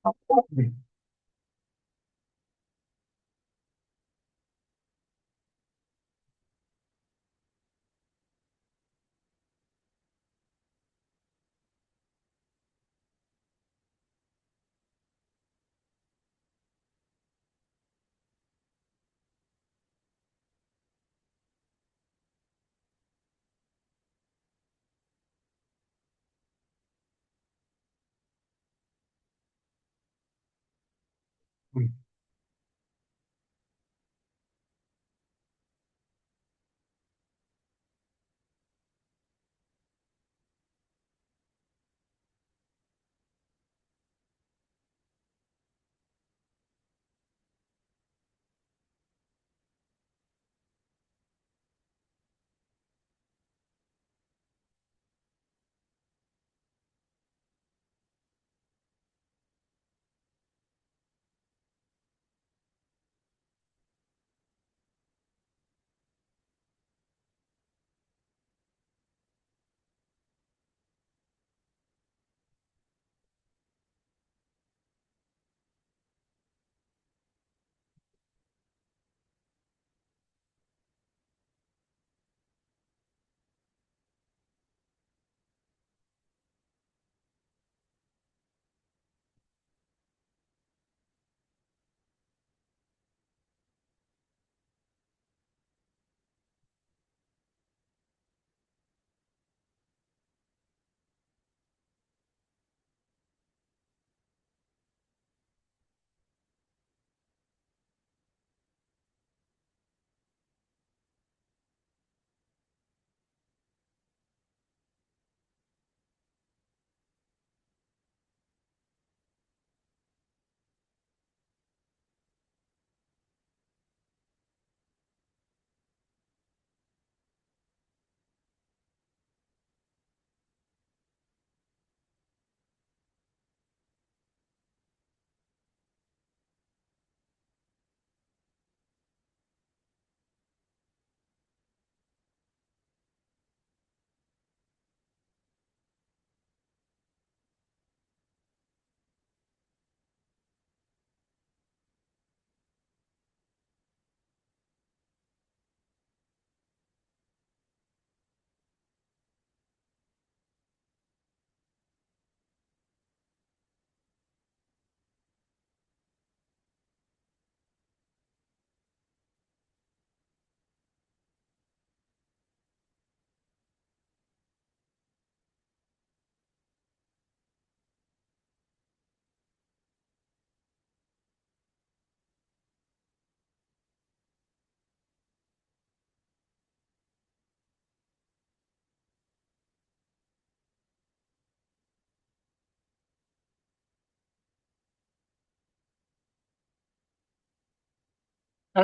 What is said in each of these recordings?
Hi,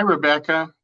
Rebecca.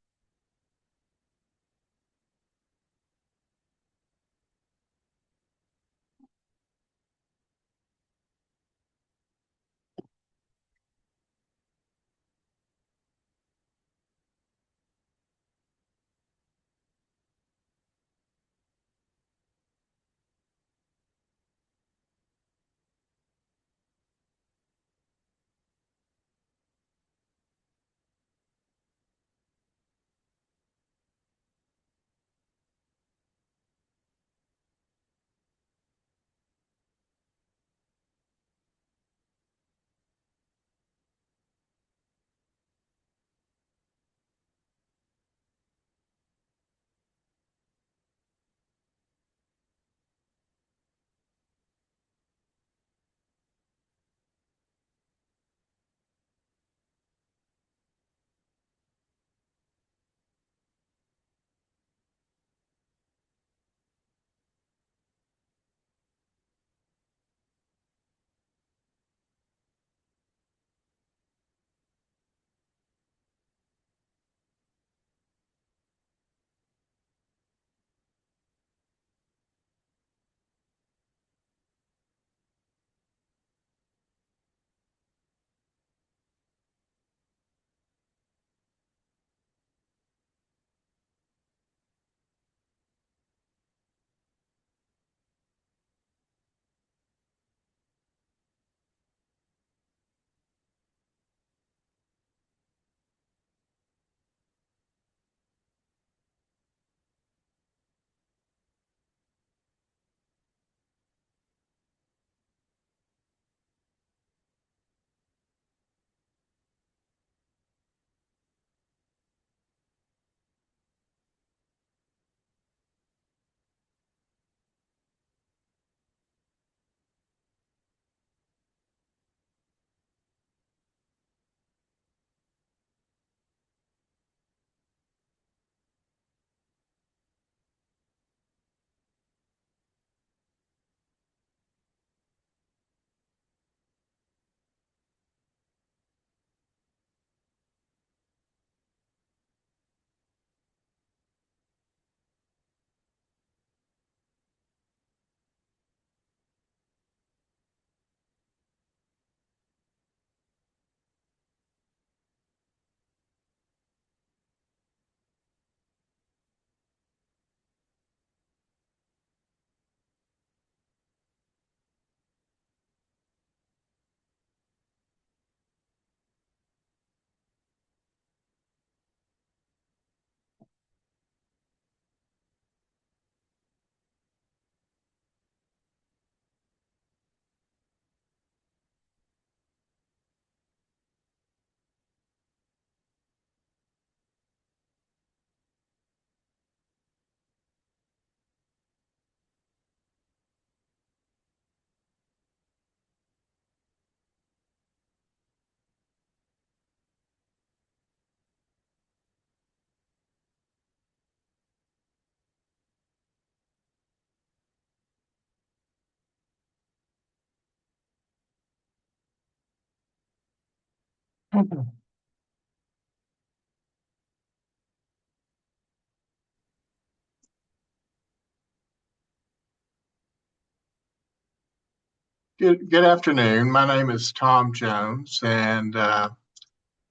Good afternoon. My name is Tom Jones, and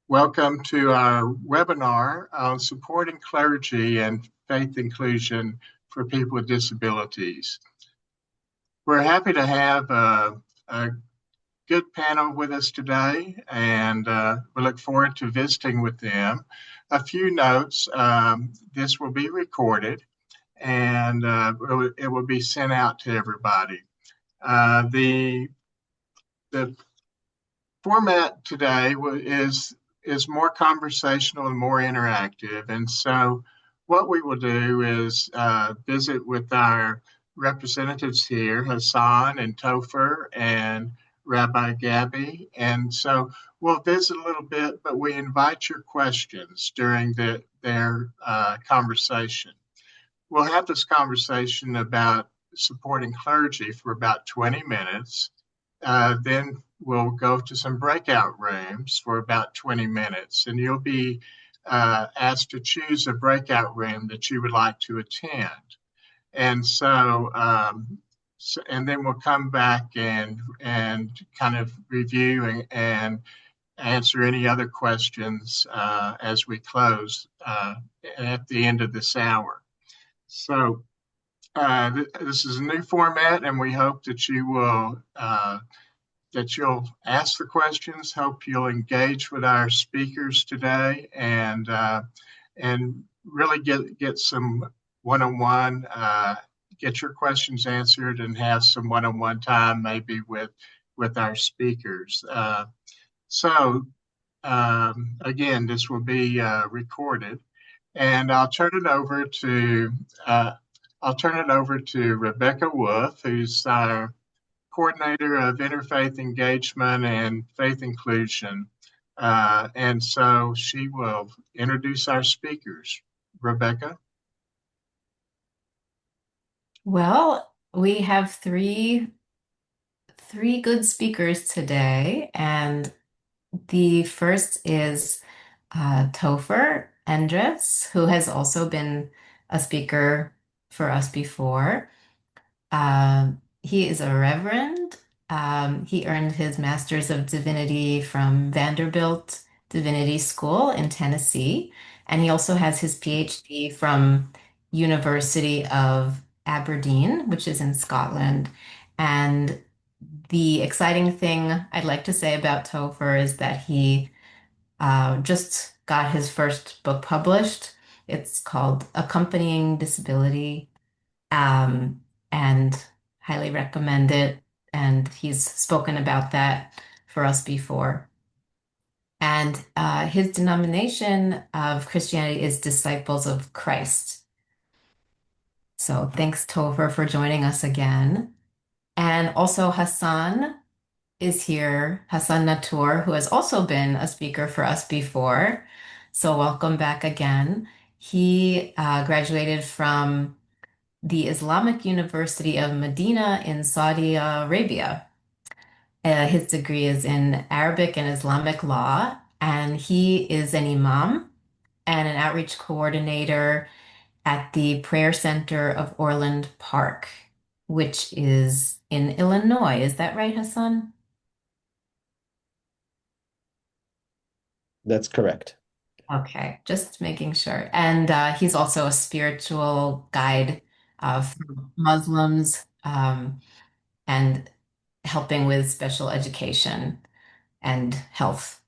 welcome to our webinar on supporting clergy and faith inclusion for people with disabilities. We're happy to have a good panel with us today, and we look forward to visiting with them. A few notes, this will be recorded, and it will be sent out to everybody. The format today is more conversational and more interactive. And so, what we will do is visit with our representatives here, Hassan and Topher and Rabbi Gabby. And so, we'll visit a little bit, but we invite your questions during their conversation. We'll have this conversation about supporting clergy for about 20 minutes. Then we'll go to some breakout rooms for about 20 minutes, and you'll be asked to choose a breakout room that you would like to attend. And and then we'll come back and kind of review and answer any other questions as we close at the end of this hour. So this is a new format, and we hope that you'll ask the questions. Hope you'll engage with our speakers today, and really get some one-on-one, get your questions answered, and have some one-on-one time maybe with our speakers. So again, this will be recorded, and I'll turn it over to Rebecca Wolf, who's our coordinator of interfaith engagement and faith inclusion. And so she will introduce our speakers. Rebecca? Well, we have three good speakers today, and the first is Topher Endress, who has also been a speaker for us before. He is a reverend. He earned his Master's of Divinity from Vanderbilt Divinity School in Tennessee, and he also has his PhD from University of Aberdeen, which is in Scotland. And the exciting thing I'd like to say about Topher is that he just got his first book published. It's called Accompanying Disability, um, and highly recommend it. And he's spoken about that for us before. And his denomination of Christianity is Disciples of Christ. So thanks, Topher, for joining us again. And also Hassan is here, Hassan Natour, who has also been a speaker for us before. So welcome back again. He graduated from the Islamic University of Medina in Saudi Arabia. His degree is in Arabic and Islamic law, and he is an imam and an outreach coordinator at the Prayer Center of Orland Park, which is in Illinois. Is that right, Hassan? That's correct. Okay, just making sure. And he's also a spiritual guide for Muslims, and helping with special education and health.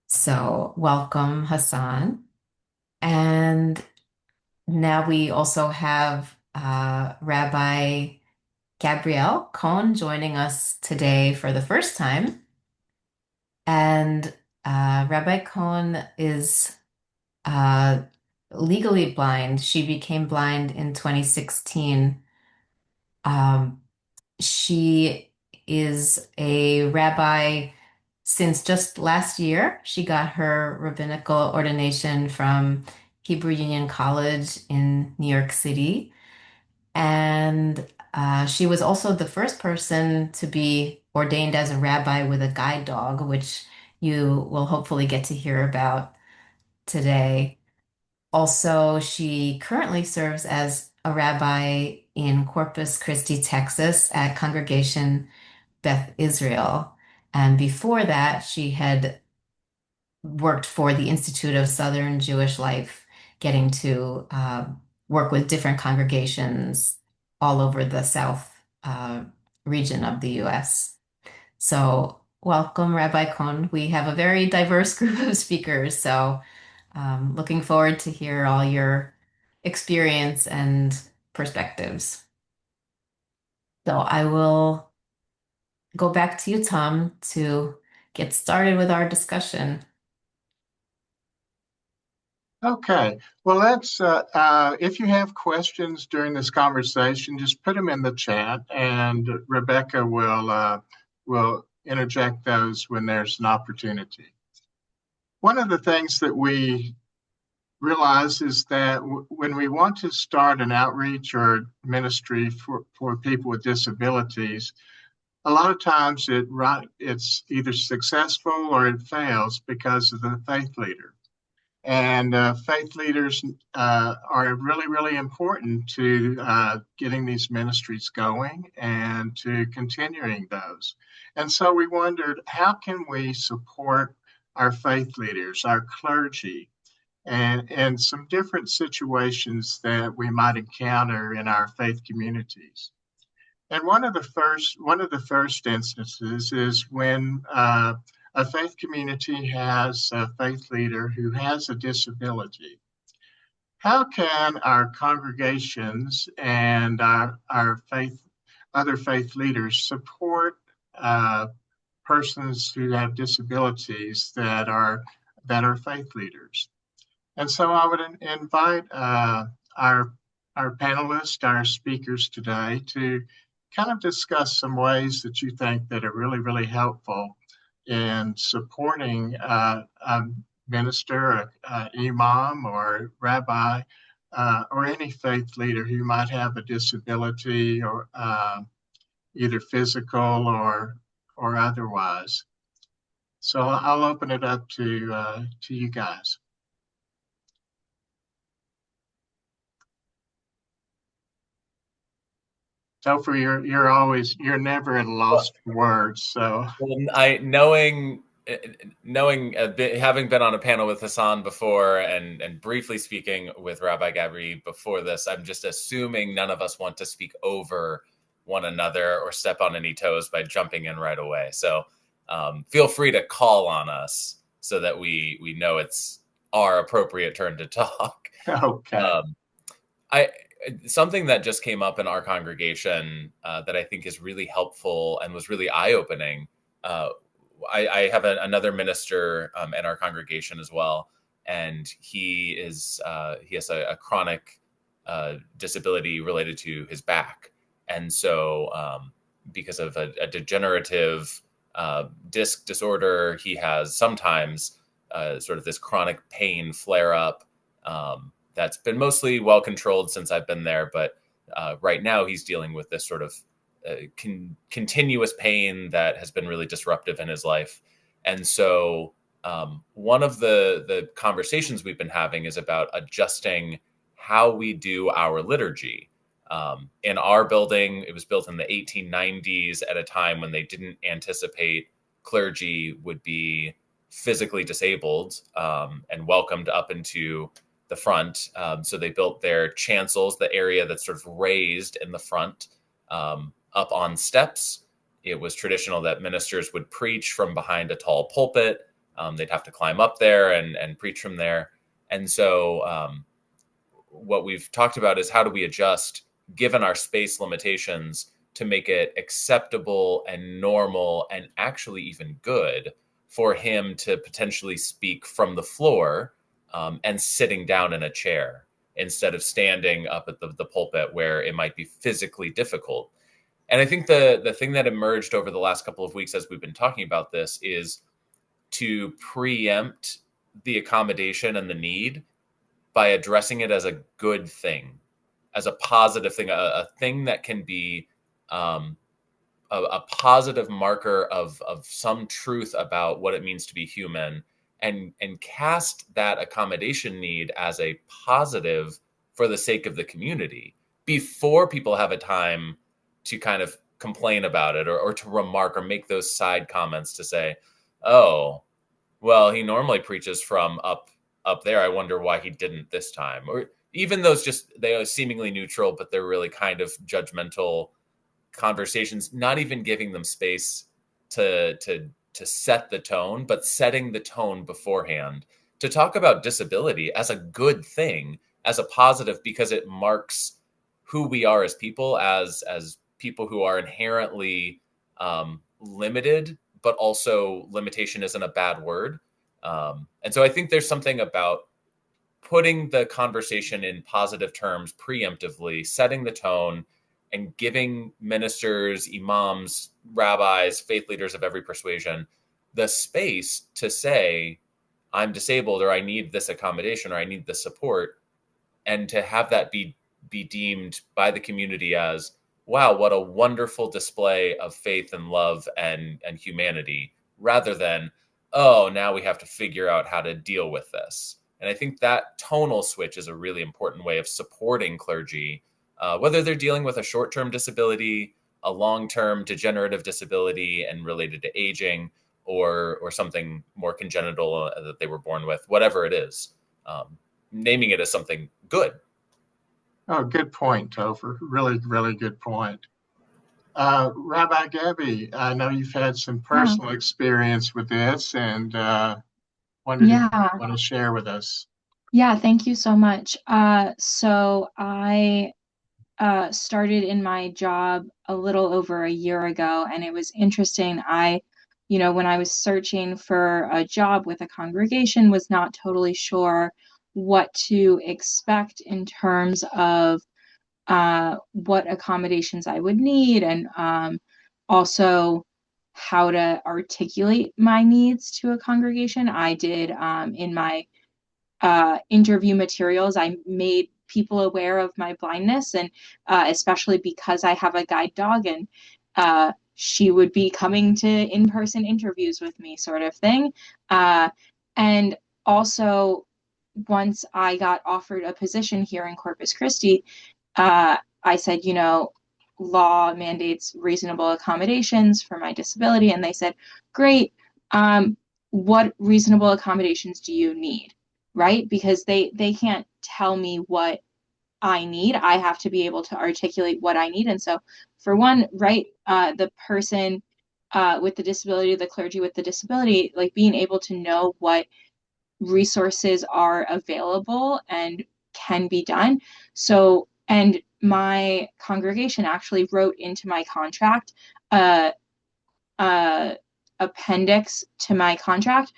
So, welcome, Hassan. And now we also have Rabbi Gabrielle Cohn joining us today for the first time. And Rabbi Cohn is uh, legally blind. She became blind in 2016. Um, she is a rabbi since just last year. She got her rabbinical ordination from Hebrew Union College in New York City. And she was also the first person to be ordained as a rabbi with a guide dog, which you will hopefully get to hear about today. Also, she currently serves as a rabbi in Corpus Christi, Texas, at Congregation Beth Israel. And before that, she had worked for the Institute of Southern Jewish Life, getting to work with different congregations all over the South region of the US. So, welcome, Rabbi Cohn. We have a very diverse group of speakers, so looking forward to hear all your experience and perspectives. So, I will go back to you, Tom, to get started with our discussion. Okay. Well, if you have questions during this conversation, just put them in the chat, and Rebecca will interject those when there's an opportunity. One of the things that we realize is that when we want to start an outreach or ministry for people with disabilities, a lot of times it's either successful or it fails because of the faith leader. And faith leaders are really, really important to getting these ministries going and to continuing those. And so we wondered, how can we support our faith leaders, our clergy, and some different situations that we might encounter in our faith communities? And one of the first instances is when a faith community has a faith leader who has a disability. How can our congregations and our other faith leaders support persons who have disabilities that are faith leaders? And so I would invite our our panelists, our speakers today, to kind of discuss some ways that you think that are really, really helpful in supporting a minister, a imam, or rabbi, or any faith leader who might have a disability, or either physical or otherwise. So I'll open it up to you guys. Topher, you're never at a loss for words. So Well, I knowing a bit, having been on a panel with Hassan before and briefly speaking with Rabbi Gabrielle before this, I'm just assuming none of us want to speak over one another or step on any toes by jumping in right away. So feel free to call on us so that we know it's our appropriate turn to talk. okay. I Something that just came up in our congregation that I think is really helpful and was really eye opening. Uh, I have another minister in our congregation as well, and he has a chronic disability related to his back, and so because of a degenerative disc disorder, he has sometimes sort of this chronic pain flare up. That's been mostly well controlled since I've been there, but right now he's dealing with this sort of continuous pain that has been really disruptive in his life. And so one of the conversations we've been having is about adjusting how we do our liturgy. In our building, it was built in the 1890s at a time when they didn't anticipate clergy would be physically disabled and welcomed up into the front. So they built their chancels, the area that's sort of raised in the front, up on steps. It was traditional that ministers would preach from behind a tall pulpit. They'd have to climb up there and preach from there. And so what we've talked about is how do we adjust, given our space limitations, to make it acceptable and normal and actually even good for him to potentially speak from the floor and sitting down in a chair instead of standing up at the pulpit where it might be physically difficult. And I think the thing that emerged over the last couple of weeks as we've been talking about this is to preempt the accommodation and the need by addressing it as a good thing, as a positive thing, a thing that can be a positive marker of some truth about what it means to be human, and cast that accommodation need as a positive for the sake of the community before people have a time to kind of complain about it, or to remark or make those side comments to say, oh, well, he normally preaches from up there. I wonder why he didn't this time. Or even those, just they are seemingly neutral, but they're really kind of judgmental conversations, not even giving them space to set the tone, but setting the tone beforehand to talk about disability as a good thing, as a positive, because it marks who we are as people, as people who are inherently limited, but also limitation isn't a bad word. And so I think there's something about putting the conversation in positive terms preemptively, setting the tone, and giving ministers, imams, rabbis, faith leaders of every persuasion the space to say, I'm disabled, or I need this accommodation, or I need this support, and to have that be deemed by the community as, wow, what a wonderful display of faith and love and humanity, rather than, oh, now we have to figure out how to deal with this. And I think that tonal switch is a really important way of supporting clergy, whether they're dealing with a short-term disability, a long-term degenerative disability and related to aging, or something more congenital that they were born with, whatever it is. Naming it as something good. Oh, good point, Topher. Really, really good point. Rabbi Gabby, I know you've had some Yeah. personal experience with this, and wondered if you Yeah. want to share with us. Yeah. Thank you so much. So I started in my job a little over a year ago, and it was interesting. When I was searching for a job with a congregation, was not totally sure what to expect in terms of what accommodations I would need, and also how to articulate my needs to a congregation. I did in my interview materials, I made people aware of my blindness, and especially because I have a guide dog, and she would be coming to in-person interviews with me, sort of thing. And also, once I got offered a position here in Corpus Christi, I said, law mandates reasonable accommodations for my disability. And they said, great. What reasonable accommodations do you need? Right? Because they can't tell me what I need. I have to be able to articulate what I need. And so, for one, right, the person with the disability, the clergy with the disability, like being able to know what resources are available and can be done. So, and my congregation actually wrote into my contract uh, appendix to my contract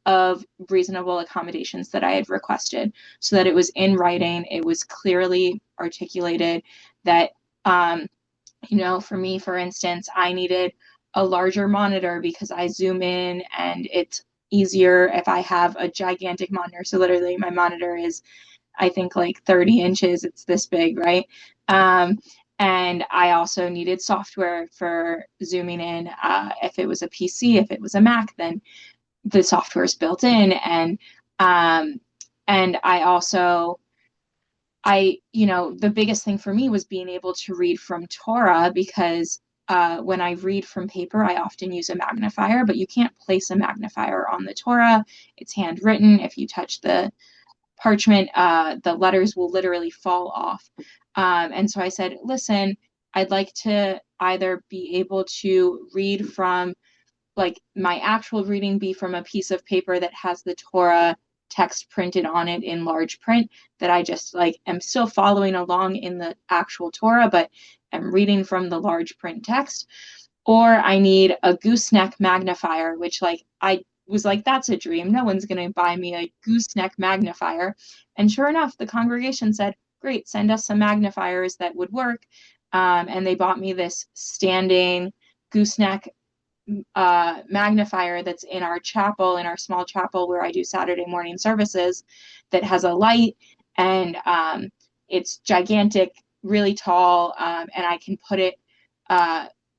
of reasonable accommodations that I had requested, so that it was in writing, it was clearly articulated that, for me, for instance, I needed a larger monitor because I zoom in and it's easier if I have a gigantic monitor. So literally my monitor is, I think, like 30 inches. It's this big, right? And I also needed software for zooming in. If it was a PC, if it was a Mac, then the software is built in. And I also, the biggest thing for me was being able to read from Torah, because when I read from paper, I often use a magnifier, but you can't place a magnifier on the Torah. It's handwritten. If you touch the parchment, the letters will literally fall off. And so I said, listen, I'd like to either be able to read from, like, my actual reading be from a piece of paper that has the Torah text printed on it in large print, that I just like am still following along in the actual Torah, but I'm reading from the large print text. Or I need a gooseneck magnifier, which, like, I was like, that's a dream. No one's going to buy me a gooseneck magnifier. And sure enough, the congregation said, great, send us some magnifiers that would work. And they bought me this standing gooseneck magnifier that's in our chapel, in our small chapel where I do Saturday morning services, that has a light, and it's gigantic, really tall, and I can put it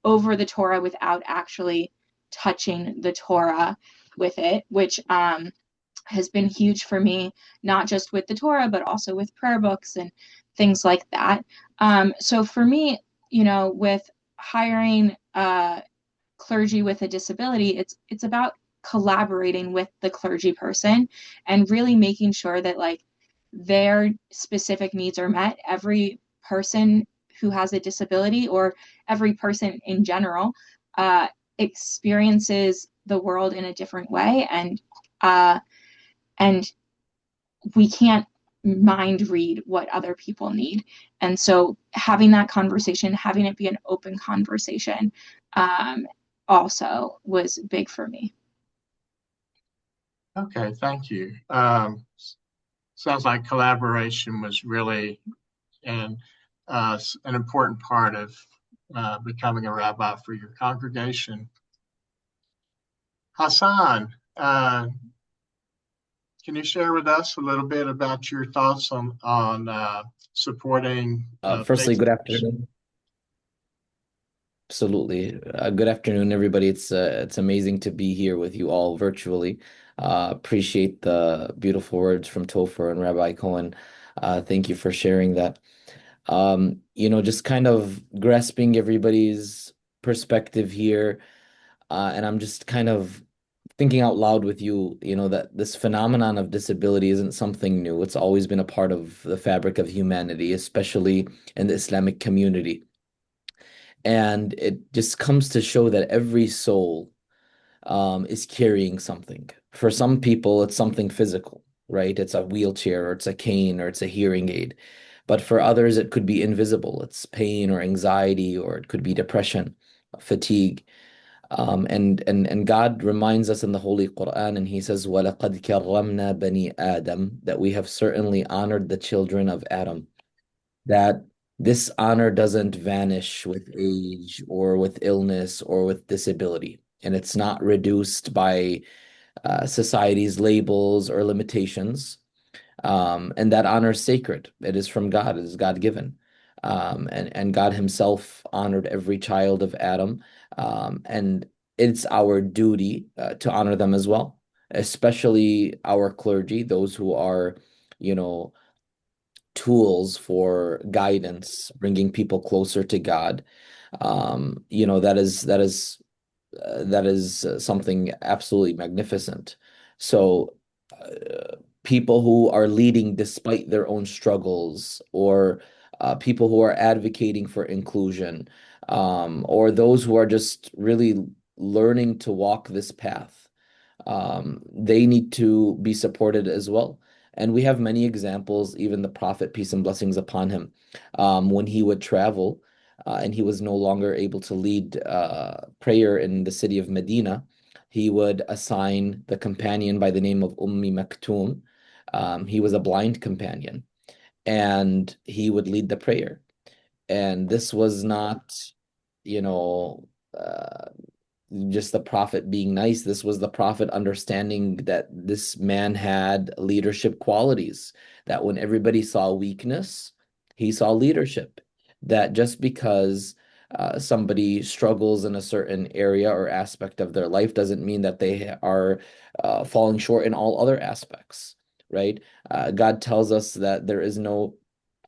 over the Torah without actually touching the Torah with it, which has been huge for me, not just with the Torah, but also with prayer books and things like that. So for me, with hiring clergy with a disability, it's about collaborating with the clergy person and really making sure that like their specific needs are met. Every person who has a disability, or every person in general, experiences the world in a different way, and we can't mind read what other people need. And so having that conversation, having it be an open conversation, also was big for me. Okay, thank you. Sounds like collaboration was really an important part of becoming a rabbi for your congregation. Hassan, can you share with us a little bit about your thoughts on supporting Firstly, faith good groups? afternoon. Absolutely. Good afternoon, everybody. It's amazing to be here with you all virtually. Appreciate the beautiful words from Topher and Rabbi Cohen. Thank you for sharing that. Just kind of grasping everybody's perspective here, and I'm just kind of thinking out loud with you, that this phenomenon of disability isn't something new. It's always been a part of the fabric of humanity, especially in the Islamic community. And it just comes to show that every soul is carrying something. For some people, it's something physical, right? It's a wheelchair, or it's a cane, or it's a hearing aid. But for others, it could be invisible. It's pain or anxiety, or it could be depression, fatigue. And God reminds us in the Holy Quran, and He says, وَلَقَدْ كَرَّمْنَا بَنِي آدَمَ, that we have certainly honored the children of Adam, that this honor doesn't vanish with age or with illness or with disability. And it's not reduced by society's labels or limitations. And that honor is sacred. It is from God. It is God-given. And God Himself honored every child of Adam. And it's our duty to honor them as well, especially our clergy, those who are, tools for guidance, bringing people closer to God. That is something absolutely magnificent. So, people who are leading despite their own struggles, or people who are advocating for inclusion, or those who are just really learning to walk this path, they need to be supported as well. And we have many examples, even the Prophet, peace and blessings upon him, when he would travel and he was no longer able to lead prayer in the city of Medina, he would assign the companion by the name of Maktoum. He was a blind companion, and he would lead the prayer. And this was not, you know, uh, just the prophet being nice. This was the prophet understanding that this man had leadership qualities, that when everybody saw weakness, he saw leadership. That just because somebody struggles in a certain area or aspect of their life doesn't mean that they are falling short in all other aspects, right? God tells us that there is no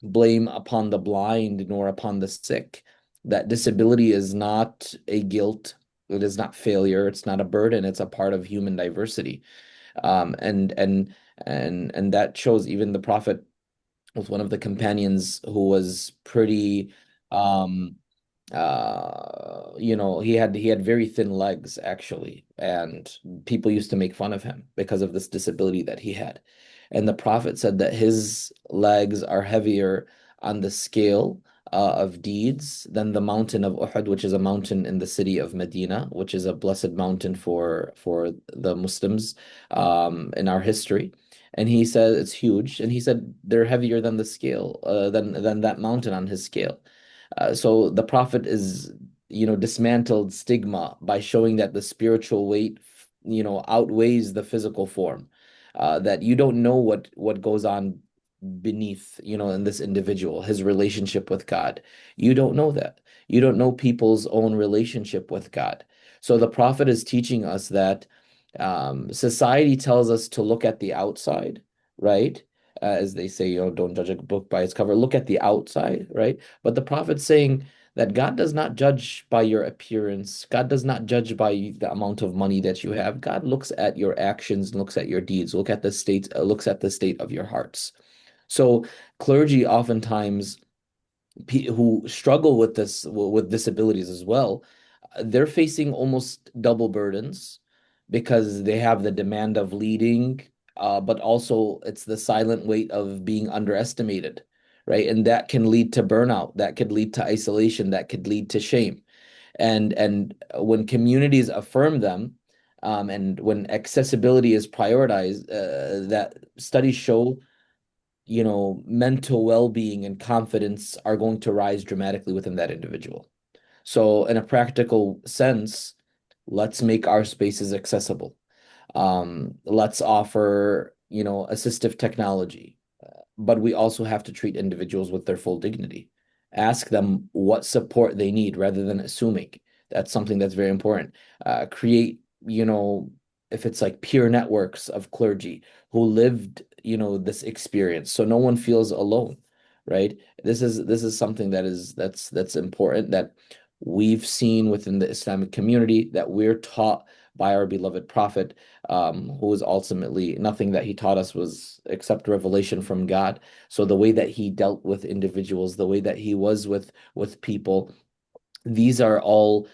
blame upon the blind nor upon the sick, that disability is not a guilt, it is not failure, it's not a burden, it's a part of human diversity. And that shows. Even the prophet was one of the companions who was pretty he had very thin legs, actually, and people used to make fun of him because of this disability that he had. And the prophet said that his legs are heavier on the scale of deeds than the mountain of Uhud, which is a mountain in the city of Medina, which is a blessed mountain for the Muslims in our history. And he said it's huge, and he said they're heavier than the scale, than that mountain on his scale. So the prophet is, dismantled stigma by showing that the spiritual weight, outweighs the physical form. That you don't know what goes on beneath, in this individual, his relationship with God. You don't know that. You don't know people's own relationship with God. So the Prophet is teaching us that society tells us to look at the outside, right? As they say, don't judge a book by its cover. Look at the outside, right? But the Prophet's saying that God does not judge by your appearance. God does not judge by the amount of money that you have. God looks at your actions, looks at your deeds, looks at the state of your hearts. So clergy oftentimes who struggle with this with disabilities as well, they're facing almost double burdens because they have the demand of leading, but also it's the silent weight of being underestimated, right? And that can lead to burnout, that could lead to isolation, that could lead to shame. And when communities affirm them, and when accessibility is prioritized, that studies show mental well-being and confidence are going to rise dramatically within that individual. So in a practical sense, let's make our spaces accessible. Let's offer, assistive technology, but we also have to treat individuals with their full dignity. Ask them what support they need rather than assuming. That's something that's very important. Create, if it's like peer networks of clergy who lived, this experience, so no one feels alone, right? This is something that's important that we've seen within the Islamic community, that we're taught by our beloved Prophet, who was ultimately nothing that he taught us was except revelation from God. So the way that he dealt with individuals, the way that he was with people, these are all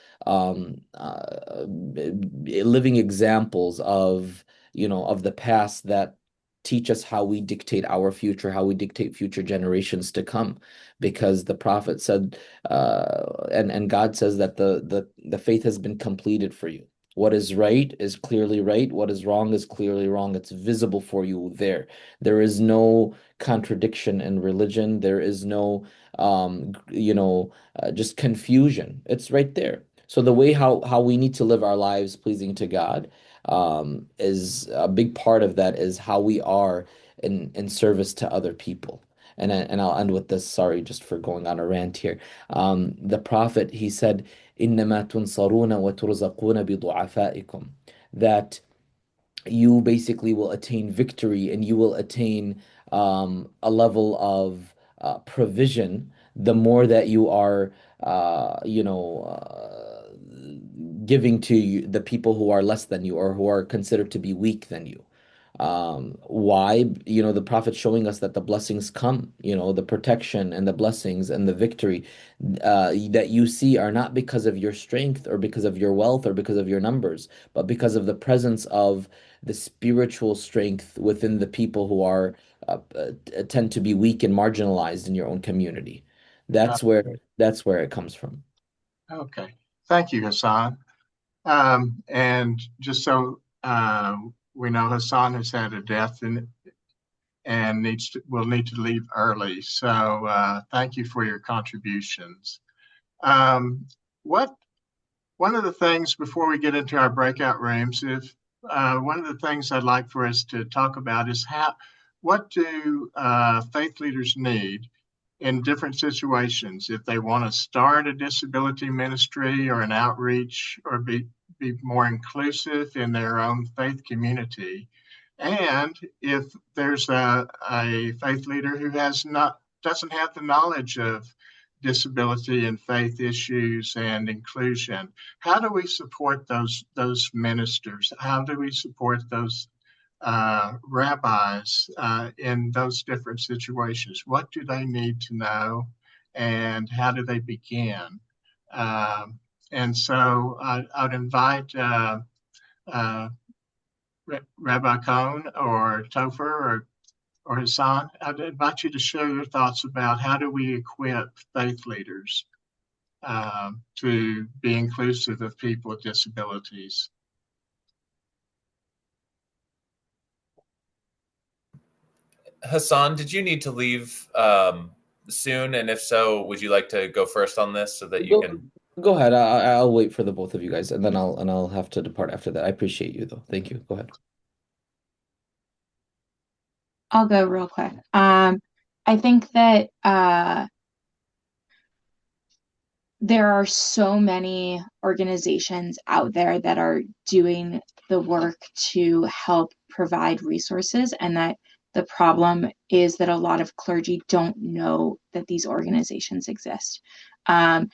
living examples of the past that teach us how we dictate our future, how we dictate future generations to come. Because the Prophet said, and God says that the faith has been completed for you. What is right is clearly right. What is wrong is clearly wrong. It's visible for you there. There is no contradiction in religion. There is no, just confusion. It's right there. So the way how we need to live our lives pleasing to God, is a big part of that is how we are in service to other people. And I'll end with this. Sorry, just for going on a rant here. The Prophet, he said, إنما تنصرون وترزقون بضعفائكم, that you basically will attain victory and you will attain a level of provision the more that you are, giving to the people who are less than you or who are considered to be weak than you. Why? The Prophet showing us that the blessings come, the protection and the blessings and the victory that you see are not because of your strength or because of your wealth or because of your numbers, but because of the presence of the spiritual strength within the people who are tend to be weak and marginalized in your own community. Uh, That's where it comes from. okay. Thank you, Hassan. And just so we know, Hassan has had a death and will need to leave early. So thank you for your contributions. Um, what One of the things before we get into our breakout rooms, if one of the things I'd like for us to talk about is what do faith leaders need in different situations if they want to start a disability ministry or an outreach or be more inclusive in their own faith community. And if there's a faith leader who doesn't have the knowledge of disability and faith issues and inclusion, how do we support those ministers? How do we support those rabbis in those different situations? What do they need to know, and how do they begin? And so I'd invite uh, Rabbi Cohn or Topher or Hassan. I'd invite you to share your thoughts about how do we equip faith leaders to be inclusive of people with disabilities. Hassan, did you need to leave soon? And if so, would you like to go first on this so that you Go can? go ahead. I'll wait for the both of you guys, and then I'll have to depart after that. I appreciate you though. Thank you. Go ahead. I'll go real quick. I think that there are so many organizations out there that are doing the work to help provide resources, and that the problem is that a lot of clergy don't know that these organizations exist. And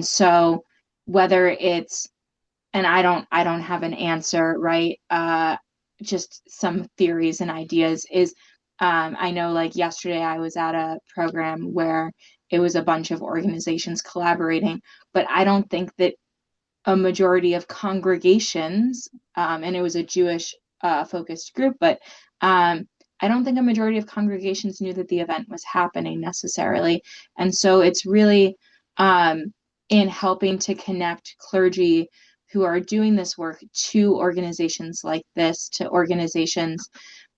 so whether it's, and I don't have an answer, right? Just some theories and ideas is, I know like yesterday I was at a program where it was a bunch of organizations collaborating, but I don't think that a majority of congregations, and it was a Jewish focused group, but I don't think a majority of congregations knew that the event was happening necessarily. And so it's really in helping to connect clergy who are doing this work to organizations like this, to organizations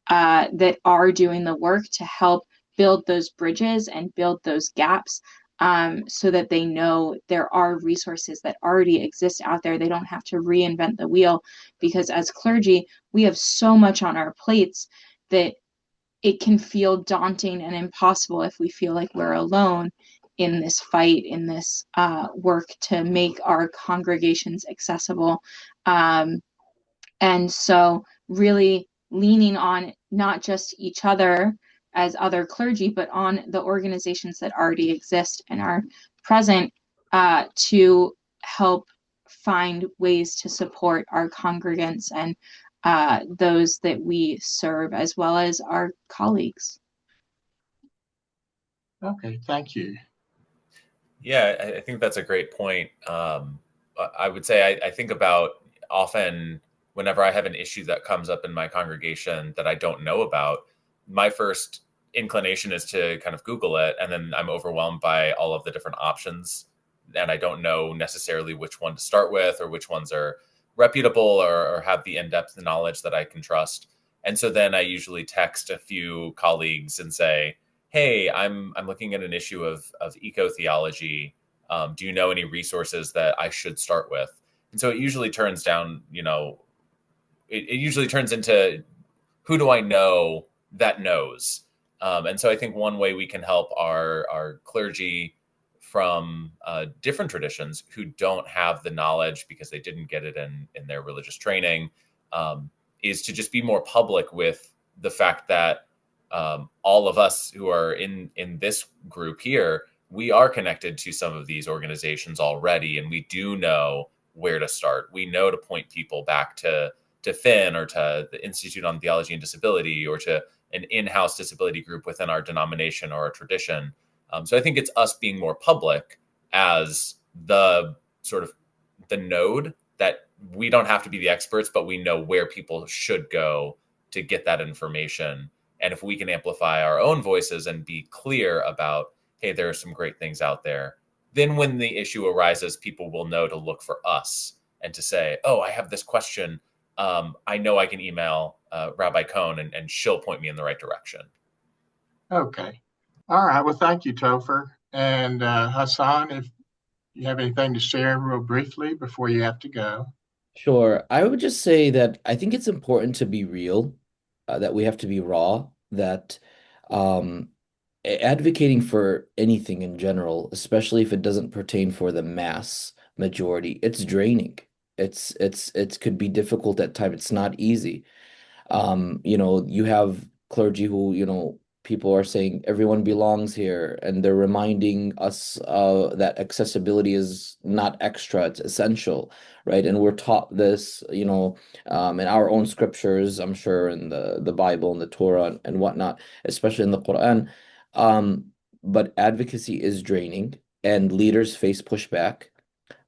that are doing the work to help build those bridges and build those gaps, so that they know there are resources that already exist out there. They don't have to reinvent the wheel, because as clergy, we have so much on our plates that it can feel daunting and impossible if we feel like we're alone in this fight, in this work to make our congregations accessible. And so really leaning on not just each other as other clergy, but on the organizations that already exist and are present, to help find ways to support our congregants and those that we serve, as well as our colleagues. Okay, thank you. Yeah, I think that's a great point. I would say I think about often whenever I have an issue that comes up in my congregation that I don't know about, my first inclination is to kind of Google it, and then I'm overwhelmed by all of the different options, and I don't know necessarily which one to start with or which ones are reputable or have the in-depth knowledge that I can trust. And so then I usually text a few colleagues and say, hey, I'm looking at an issue of eco theology. Do you know any resources that I should start with? And so it usually turns down, it usually turns into who do I know that knows? And so I think one way we can help our clergy from different traditions who don't have the knowledge because they didn't get it in their religious training, is to just be more public with the fact that all of us who are in this group here, we are connected to some of these organizations already, and we do know where to start. We know to point people back to Finn or to the Institute on Theology and Disability or to an in-house disability group within our denomination or our tradition. So I think it's us being more public as the sort of the node that we don't have to be the experts, but we know where people should go to get that information. And if we can amplify our own voices and be clear about, hey, there are some great things out there, then when the issue arises, people will know to look for us and to say, oh, I have this question. I know I can email Rabbi Cohn and she'll point me in the right direction. Okay. All right. Well, thank you, Topher. And Hassan, if you have anything to share real briefly before you have to go. Sure. I would just say that I think it's important to be real, that we have to be raw, that um, advocating for anything in general, especially if it doesn't pertain for the mass majority, it's draining. It could be difficult at times. It's not easy. You have clergy who, people are saying everyone belongs here, and they're reminding us that accessibility is not extra, it's essential, right? And we're taught this, in our own scriptures, I'm sure in the Bible and the Torah and whatnot, especially in the Quran. But advocacy is draining, and leaders face pushback.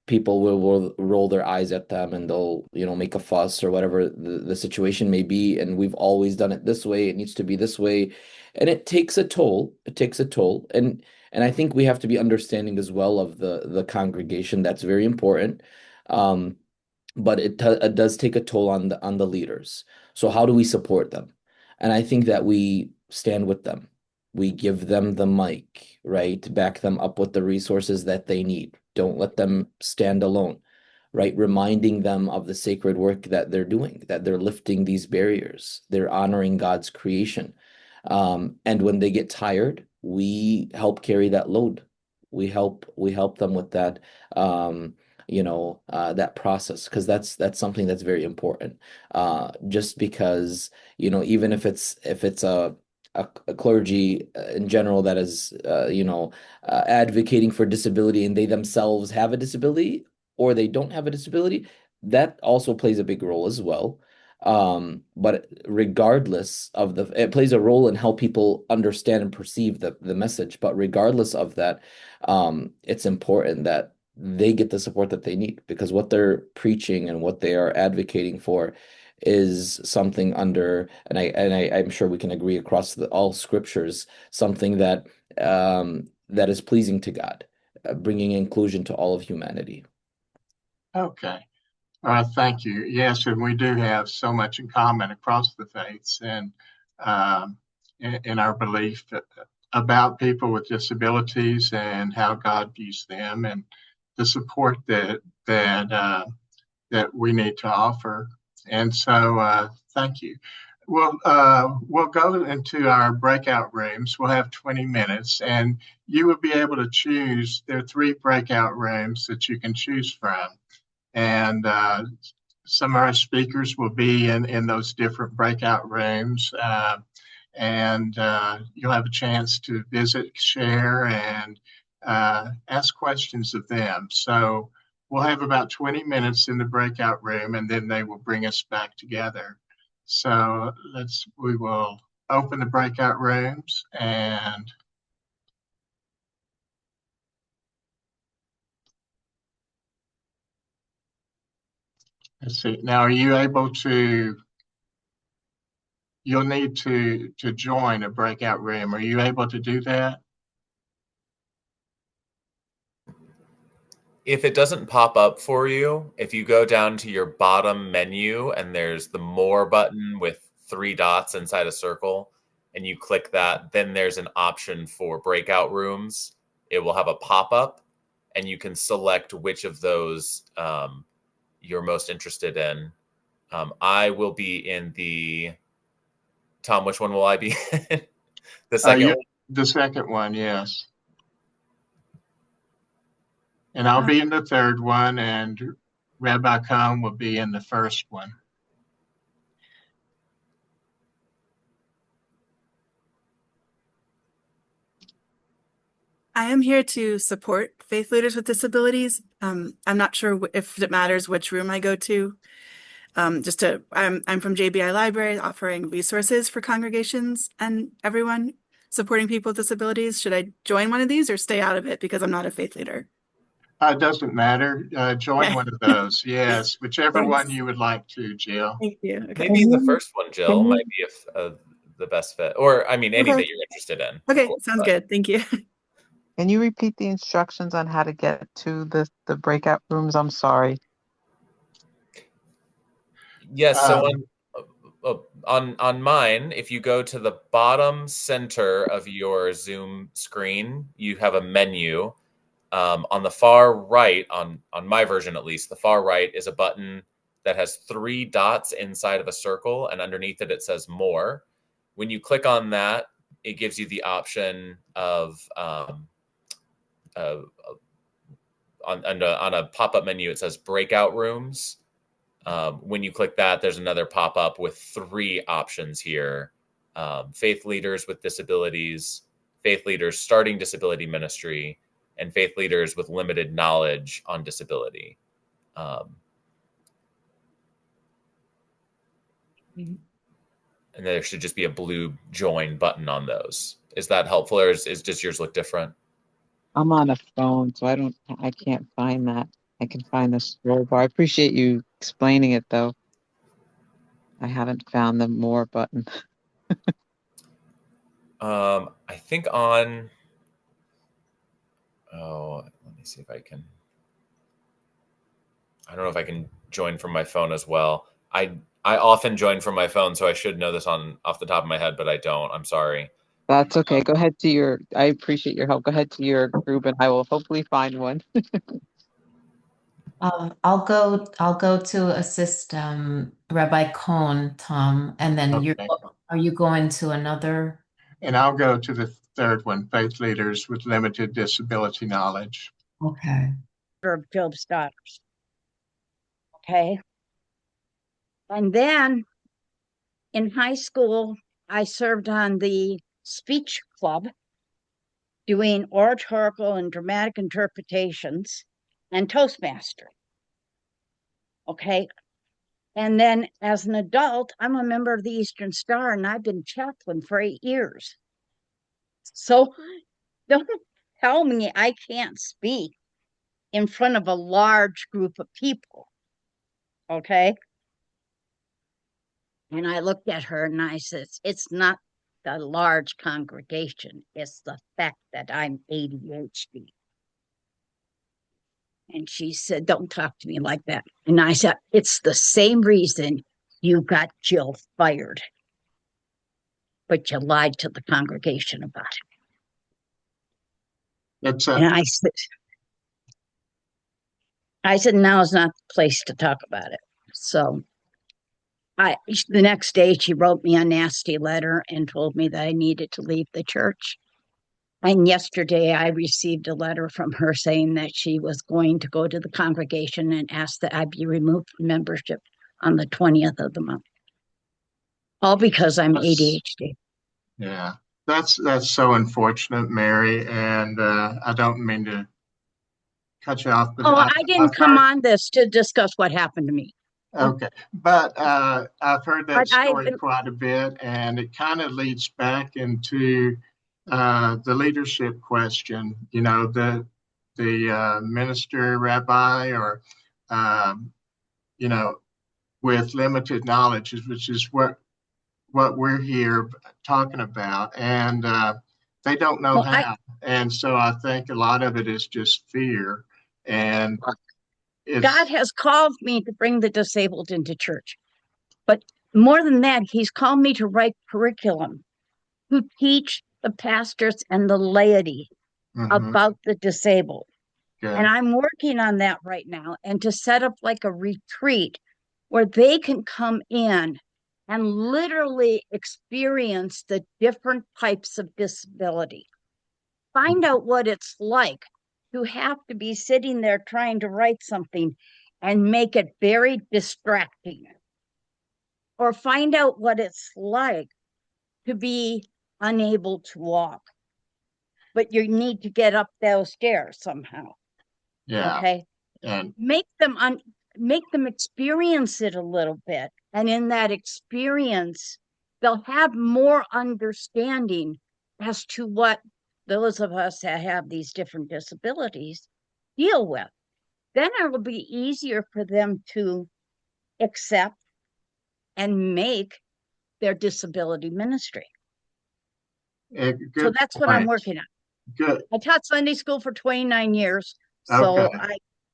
People will roll their eyes at them, and they'll make a fuss or whatever the situation may be, and we've always done it this way, it needs to be this way, and it takes a toll. And I think we have to be understanding as well of the congregation. That's very important. But it does take a toll on the leaders. So how do we support them? And I think that we stand with them. We give them the mic, right? Back them up with the resources that they need. Don't let them stand alone, right? Reminding them of the sacred work that they're doing, that they're lifting these barriers, they're honoring God's creation. And when they get tired, we help carry that load. We help them with that, that process, because that's something that's very important. Just because, even if it's a clergy in general that is, advocating for disability, and they themselves have a disability or they don't have a disability, that also plays a big role as well. But regardless of it plays a role in how people understand and perceive the message. But regardless of that, it's important that they get the support that they need, because what they're preaching and what they are advocating for is something I'm sure we can agree across all scriptures, something that is pleasing to God, bringing inclusion to all of humanity. Okay. Thank you. Yes, and we do have so much in common across the faiths, and um, in our belief about people with disabilities and how God views them, and the support that we need to offer. And so, thank you. We'll go into our breakout rooms. We'll have 20 minutes, and you will be able to choose. There are three breakout rooms that you can choose from, and some of our speakers will be in those different breakout rooms. And you'll have a chance to visit, share, and ask questions of them. So we'll have about 20 minutes in the breakout room, and then they will bring us back together. So we will open the breakout rooms, and let's see. Now, are you able to? You'll need to join a breakout room. Are you able to do that? If it doesn't pop up for you, if you go down to your bottom menu and there's the More button with three dots inside a circle, and you click that, then there's an option for breakout rooms. It will have a pop up, and you can select which of those you're most interested in. I will be in the Tom. Which one will I be in? The second You, one. the second one, yes. And I'll be in the third one, and Rabbi Cohn will be in the first one. I am here to support faith leaders with disabilities. I'm not sure if it matters which room I go to. I'm from JBI Library, offering resources for congregations and everyone supporting people with disabilities. Should I join one of these or stay out of it because I'm not a faith leader? It doesn't matter. Join Okay. one of those. Yes, whichever one Thanks. you would like to, Jill. Thank you. Okay. Maybe the first one, Jill, might be the best fit, or I mean, any Okay. that you're interested in. Okay, sounds good. Thank you. Can you repeat the instructions on how to get to the breakout rooms? I'm sorry. Yes. So Um, on mine, if you go to the bottom center of your Zoom screen, you have a menu. On the far right, on my version at least, the far right is a button that has three dots inside of a circle, and underneath it, it says More. When you click on that, it gives you the option of uh, on a pop-up menu, it says Breakout Rooms. When you click that, there's another pop-up with three options here: faith leaders with disabilities, faith leaders starting disability ministry, and faith leaders with limited knowledge on disability. And there should just be a blue join button on those. Is that helpful, or is just yours look different? I'm on a phone, so I can't find that. I can find the scroll bar. I appreciate you explaining it though. I haven't found the more button. I think on. Oh, let me see if I can. I don't know if I can join from my phone as well. I often join from my phone, so I should know this off the top of my head, but I don't. I'm sorry. That's okay. Go ahead to I appreciate your help. Go ahead to your group and I will hopefully find one. I'll go to assist Rabbi Cohn, Tom, and then okay. are you going to another And I'll go to the third one, faith leaders with limited disability knowledge. Okay. Of Job's daughters. Okay. And then in high school, I served on the speech club doing oratorical and dramatic interpretations and Toastmaster. Okay. And then as an adult, I'm a member of the Eastern Star and I've been chaplain for 8 years. So don't tell me I can't speak in front of a large group of people. Okay. And I looked at her and I said, it's not the large congregation, it's the fact that I'm ADHD. And she said, don't talk to me like that. And I said, it's the same reason you got Jill fired, but you lied to the congregation about it. And I said, now is not the place to talk about it. So the next day she wrote me a nasty letter and told me that I needed to leave the church. And yesterday I received a letter from her saying that she was going to go to the congregation and ask that I be removed from membership on the 20th of the month. All because I'm ADHD. Yeah, that's so unfortunate, Mary. And I don't mean to cut you off, but I didn't come on this to discuss what happened to me. Okay, but I've heard that story quite a bit, and it kind of leads back into the leadership question. You know, the minister, rabbi, or you know, with limited knowledge, which is what we're here talking about, and they don't know how, and so I think a lot of it is just fear. And God has called me to bring the disabled into church. But more than that, he's called me to write curriculum, to teach the pastors and the laity about the disabled. Good. And I'm working on that right now, and to set up like a retreat where they can come in and literally experience the different types of disability. Find out what it's like to have to be sitting there trying to write something and make it very distracting. Or find out what it's like to be unable to walk, but you need to get up those stairs somehow. Yeah. Okay. And make them experience it a little bit. And in that experience, they'll have more understanding as to what those of us that have these different disabilities deal with. Then it will be easier for them to accept and make their disability ministry. So that's what I'm working on. Good. I taught Sunday school for 29 years. So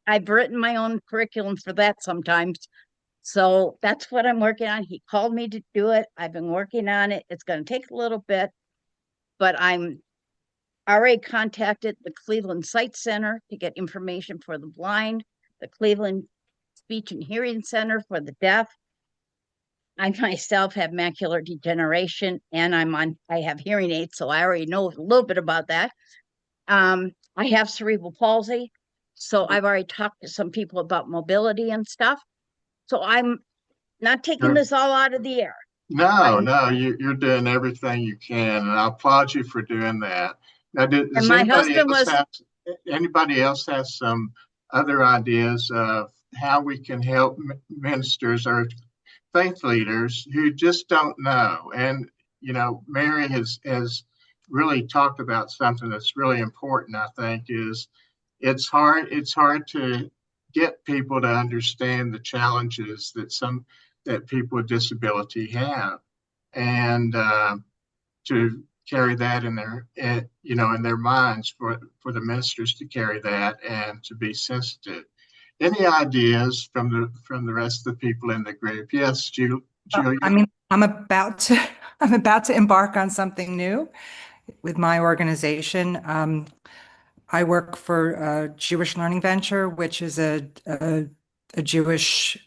I've written my own curriculum for that sometimes. So that's what I'm working on. He called me to do it. I've been working on it. It's going to take a little bit, but I'm already contacted the Cleveland Sight Center to get information for the blind, the Cleveland Speech and Hearing Center for the deaf. I myself have macular degeneration and I have hearing aids, so I already know a little bit about that. I have cerebral palsy, so I've already talked to some people about mobility and stuff. So I'm not taking this all out of the air. No, you're doing everything you can, and I applaud you for doing that. Now, does anybody else have some other ideas of how we can help ministers or faith leaders who just don't know? And you know, Mary has really talked about something that's really important. I think is it's hard to get people to understand the challenges that people with disability have, and to carry that in their minds for the ministers to carry that and to be sensitive. Any ideas from the rest of the people in the group? Yes, Julia. I mean, I'm about to embark on something new with my organization. I work for Jewish Learning Venture, which is a Jewish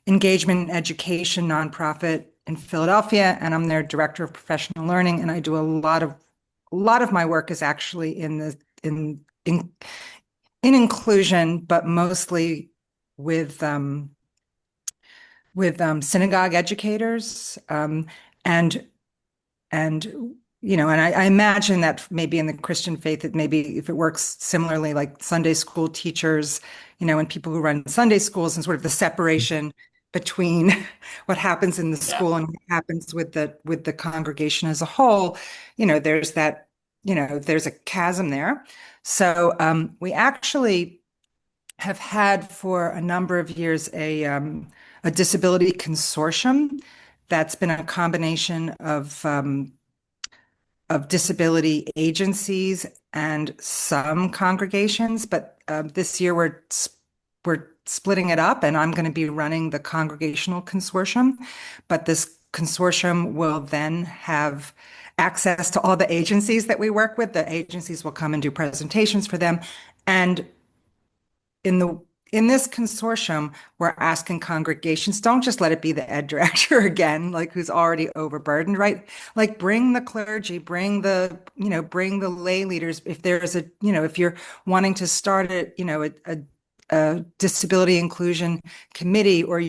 engagement and education nonprofit in Philadelphia, and I'm their director of professional learning. And I do a lot of my work is actually in inclusion, but mostly with synagogue educators, and and I imagine that maybe in the Christian faith, that maybe if it works similarly, like Sunday school teachers, and people who run Sunday schools, and sort of the separation between what happens in the school and what happens with the congregation as a whole, there's that, there's a chasm there. So we actually have had for a number of years a disability consortium that's been a combination of disability agencies and some congregations, but this year we're splitting it up, and I'm going to be running the congregational consortium. But this consortium will then have access to all the agencies that we work with. The agencies will come and do presentations for them, and in this consortium, we're asking congregations, don't just let it be the ed director again, like who's already overburdened, right? Like bring the clergy, bring the lay leaders. If there's if you're wanting to start a disability inclusion committee, or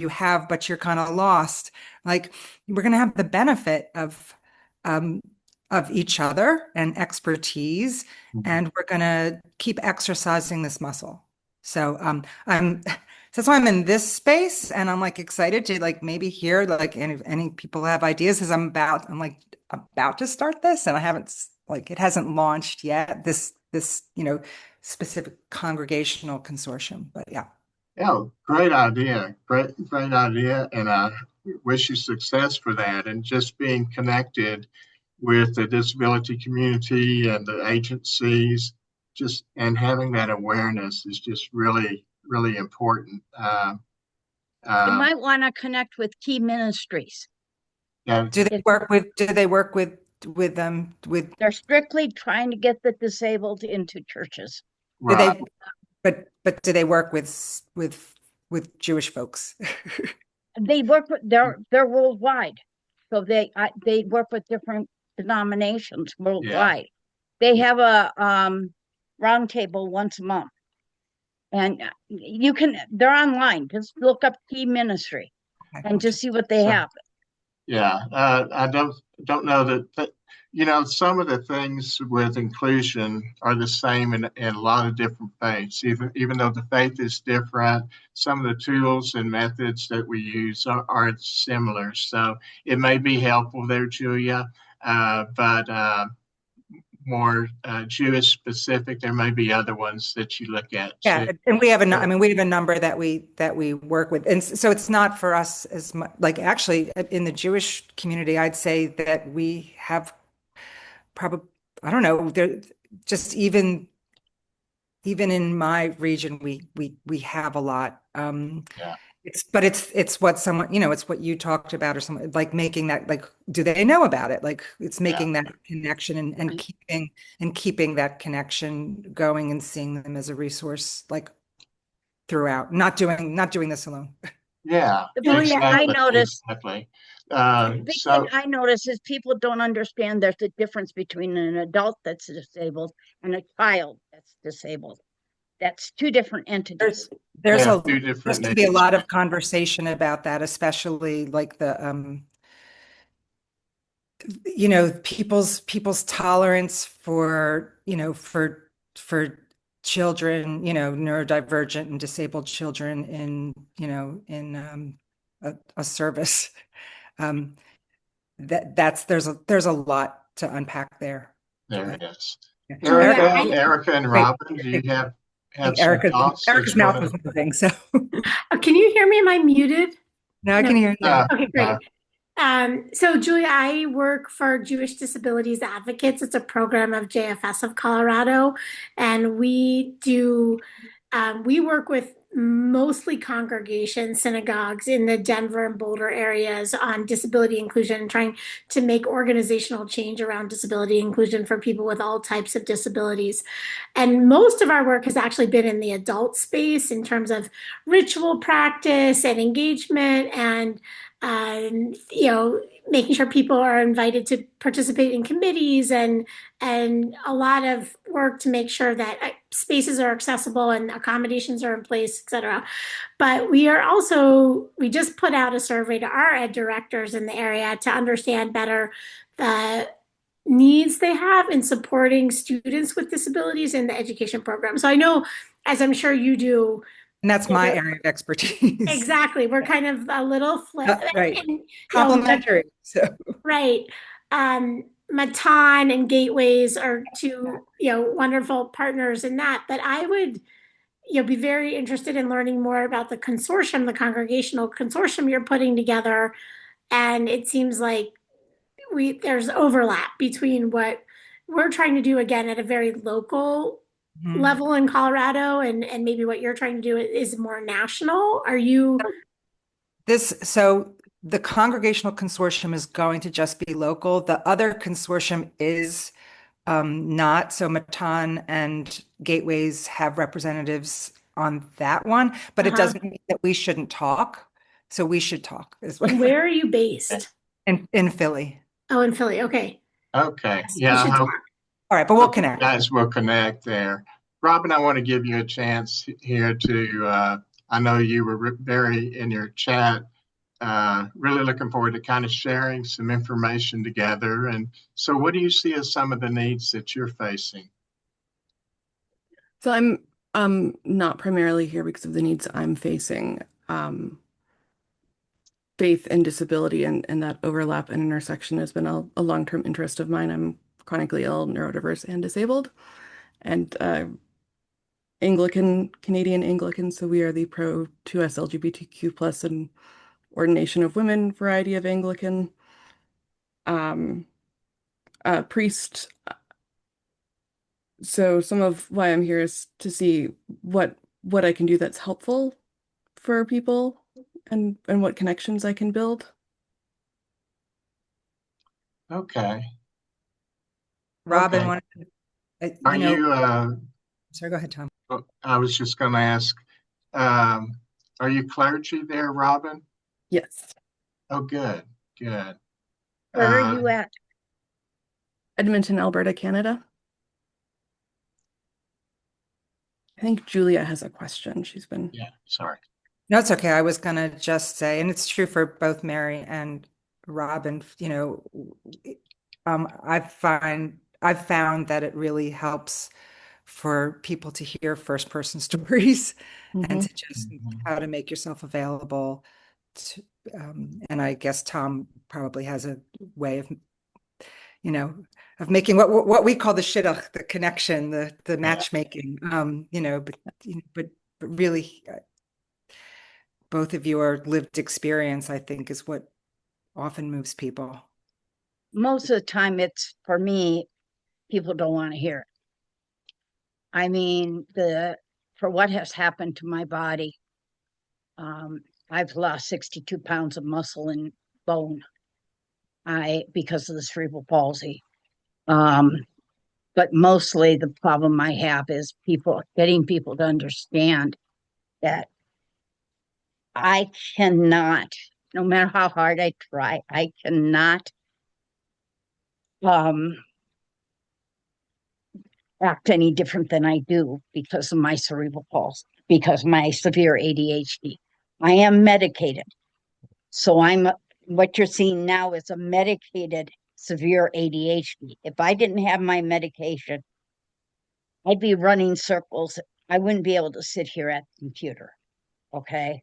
but you're kind of lost, like we're going to have the benefit of each other and expertise, and we're going to keep exercising this muscle. So that's why I'm in this space, and I'm like excited to like maybe hear like any people have ideas, as I'm about to start this, and I haven't, like, it hasn't launched yet, this specific congregational consortium. But yeah. Yeah, great idea. Great idea. And I wish you success for that. And just being connected with the disability community and the agencies, and having that awareness is just really, really important. You might want to connect with key ministries. Yeah. Do they work with them with? They're strictly trying to get the disabled into churches. Right. But do they work with Jewish folks? They work with they're worldwide, so they work with different denominations worldwide. Yeah. They have a roundtable once a month, and they're online. Just look up Key Ministry and just see what they have. Yeah, I don't know that some of the things with inclusion are the same in a lot of different faiths. Even though the faith is different, some of the tools and methods that we use are similar. So it may be helpful there, Julia, but more Jewish specific, there may be other ones that you look at. Yeah, and we have we have a number that we work with, and so it's not for us as much. Like actually, in the Jewish community, I'd say that we have probably, I don't know, there just even in my region, we have a lot. Yeah. It's what someone, it's what you talked about, or someone like making that, like, do they know about it? Like it's making that connection and keeping that connection going, and seeing them as a resource, like throughout, not doing this alone. Yeah. Exactly. I noticed. Exactly. The big thing I notice is people don't understand there's a difference between an adult that's disabled and a child that's disabled. That's two different entities. There's can be a lot of conversation about that, especially like the people's tolerance for children, neurodivergent and disabled children in a service. There's a lot to unpack there. There it is. Yeah. Erica and Robin, do you have some thoughts? Erica's mouth was moving, so. Can you hear me? Am I muted? No, I can hear you. Okay, great. So Julia, I work for Jewish Disabilities Advocates. It's a program of JFS of Colorado, and we do We work with mostly congregations, synagogues in the Denver and Boulder areas on disability inclusion and trying to make organizational change around disability inclusion for people with all types of disabilities. And most of our work has actually been in the adult space in terms of ritual practice and engagement and making sure people are invited to participate in committees and a lot of work to make sure that spaces are accessible and accommodations are in place, et cetera. But we just put out a survey to our ed directors in the area to understand better the needs they have in supporting students with disabilities in the education program. So I know, as I'm sure you do, And that's my area of expertise. exactly. We're kind of a little flip, right. and, Complementary. Right. Matan and Gateways are two, wonderful partners in that. But I would, be very interested in learning more about the consortium, the congregational consortium you're putting together. And it seems like there's overlap between what we're trying to do again at a very local level in Colorado and maybe what you're trying to do is more national. Are you So the congregational consortium is going to just be local. The other consortium is not. So Matan and Gateways have representatives on that one, but it doesn't mean that we shouldn't talk. So we should talk. Where are you based? In Philly. Oh, in Philly. Okay. Okay. Yes, Yeah. All right, but we'll connect. Guys, we'll connect there. Robin, I want to give you a chance here to, I know you were very in your chat, really looking forward to kind of sharing some information together. And so what do you see as some of the needs that you're facing? So I'm not primarily here because of the needs I'm facing. Faith and disability and that overlap and intersection has been a long-term interest of mine. I'm chronically ill, neurodiverse, and disabled. And Canadian Anglican, so we are the pro-2S LGBTQ plus and ordination of women variety of Anglican. Priest. So some of why I'm here is to see what I can do that's helpful for people and what connections I can build. Okay. Robin, okay. Sorry, go ahead, Tom. I was just going to ask, are you clergy there, Robin? Yes. Oh, good. Where are you at? Edmonton, Alberta, Canada. I think Julia has a question. Yeah, sorry. No, it's okay. I was going to just say, and it's true for both Mary and Robin, I've found that it really helps for people to hear first person stories and to just how to make yourself available to, and I guess Tom probably has a way of making what we call the shidduch, the connection, the matchmaking, but really both of your lived experience, I think, is what often moves people. Most of the time, it's, for me, people don't want to hear it. I mean, for what has happened to my body, I've lost 62 pounds of muscle and bone because of the cerebral palsy. But mostly the problem I have is getting people to understand that I cannot, no matter how hard I try, I cannot act any different than I do because of my cerebral palsy, because of my severe ADHD. I am medicated. So what you're seeing now is a medicated severe ADHD. If I didn't have my medication, I'd be running circles. I wouldn't be able to sit here at the computer. Okay.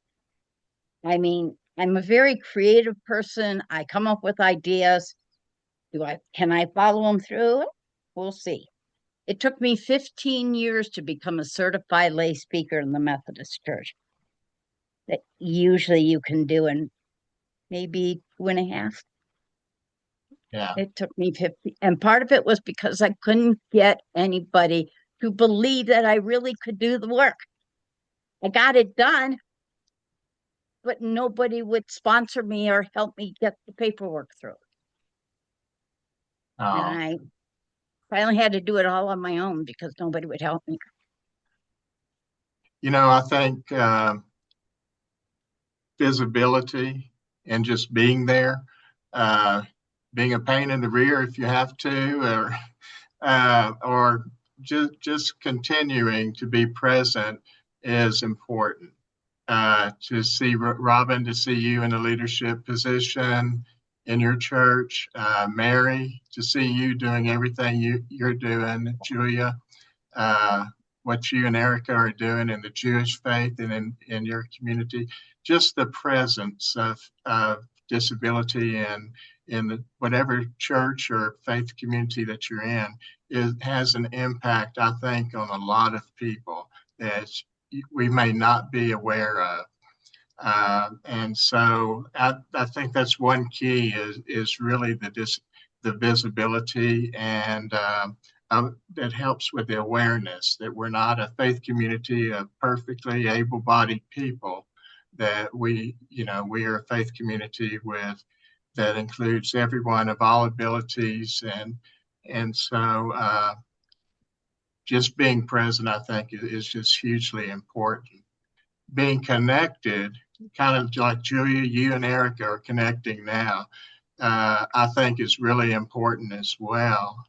I mean, I'm a very creative person. I come up with ideas. Can I follow them through? We'll see. It took me 15 years to become a certified lay speaker in the Methodist Church. That usually you can do in maybe 2.5. Yeah. It took me 50. And part of it was because I couldn't get anybody to believe that I really could do the work. I got it done, but nobody would sponsor me or help me get the paperwork through. And I finally had to do it all on my own because nobody would help me. I think visibility and just being there, being a pain in the rear if you have to, or just continuing to be present is important. To see Robin, to see you in a leadership position in your church, Mary, to see you doing everything you're doing, Julia, uh, what you and Erica are doing in the Jewish faith and in your community, just the presence of disability and in whatever church or faith community that you're in, it has an impact, I think, on a lot of people that we may not be aware of. And so I think that's one key is really the visibility and that helps with the awareness that we're not a faith community of perfectly able-bodied people, that we are a faith community that includes everyone of all abilities. And so just being present, I think, is just hugely important. Being connected, kind of like Julia, you and Erica are connecting now, I think is really important as well.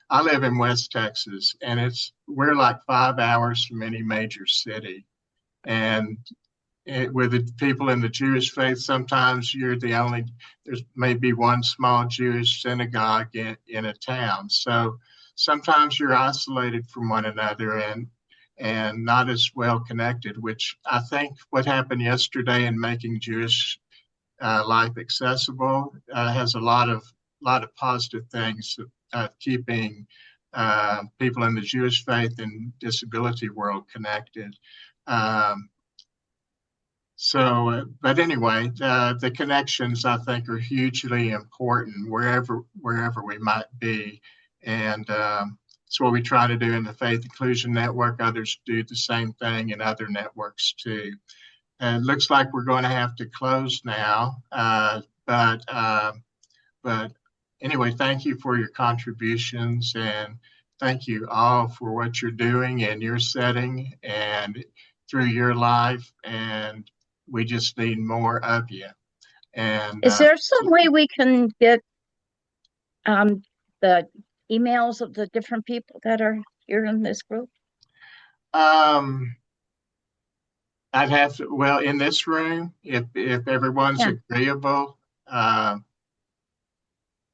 I live in West Texas, and we're like 5 hours from any major city. And with the people in the Jewish faith, sometimes there's maybe one small Jewish synagogue in a town. So sometimes you're isolated from one another and not as well connected, which I think what happened yesterday in making Jewish life accessible has a lot of positive things keeping people in the Jewish faith and disability world connected. But anyway, the connections I think are hugely important wherever we might be, and it's what we try to do in the Faith Inclusion Network. Others do the same thing in other networks too. And it looks like we're going to have to close now, but anyway, thank you for your contributions and thank you all for what you're doing in your setting and through your life. And we just need more of you. And is there some way we can get the emails of the different people that are here in this group? I'd have to, well, in this room, if everyone's agreeable,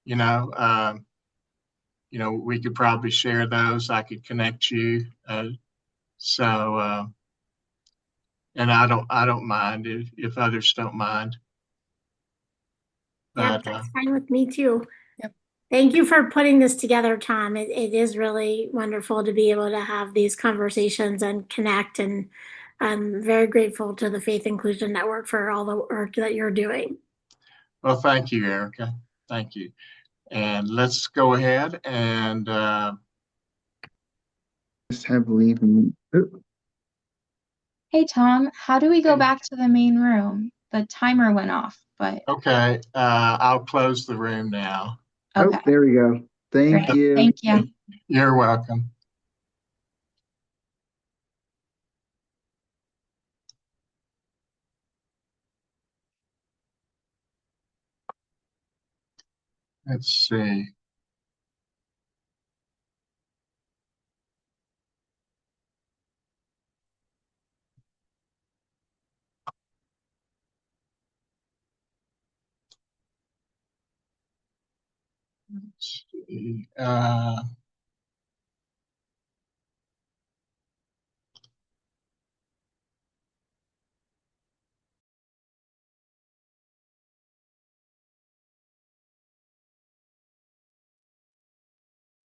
we could probably share those. I could connect you. And I don't mind if others don't mind. Yeah, that's fine with me too. Yep. Thank you for putting this together, Tom. It is really wonderful to be able to have these conversations and connect. And I'm very grateful to the Faith Inclusion Network for all the work that you're doing. Well, thank you, Erica. Thank you. And let's go ahead and just have leaving. Hey, Tom, how do we go back to the main room? The timer went off, but okay. I'll close the room now. okay. Oh, there we go. Thank Great. you. Thank you. You're welcome. Let's see. Let's see.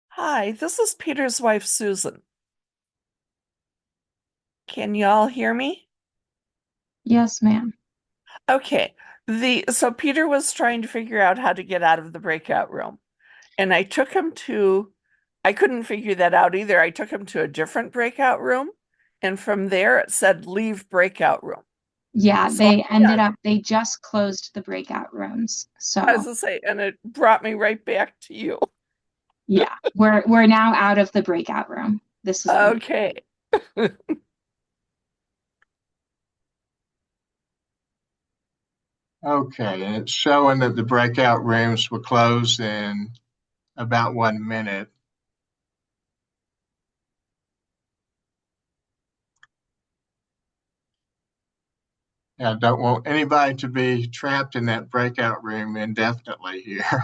Hi, this is Peter's wife, Susan. Can y'all hear me? Yes, ma'am. Okay. So Peter was trying to figure out how to get out of the breakout room. And I couldn't figure that out either. I took him to a different breakout room And from there, it said leave breakout room. Yeah, So they ended up, they just closed the breakout rooms. So I was to say, and it brought me right back to you. yeah, we're now out of the breakout room. This is Okay. Okay, and it's showing that the breakout rooms will close in about 1 minute. I don't want anybody to be trapped in that breakout room indefinitely here.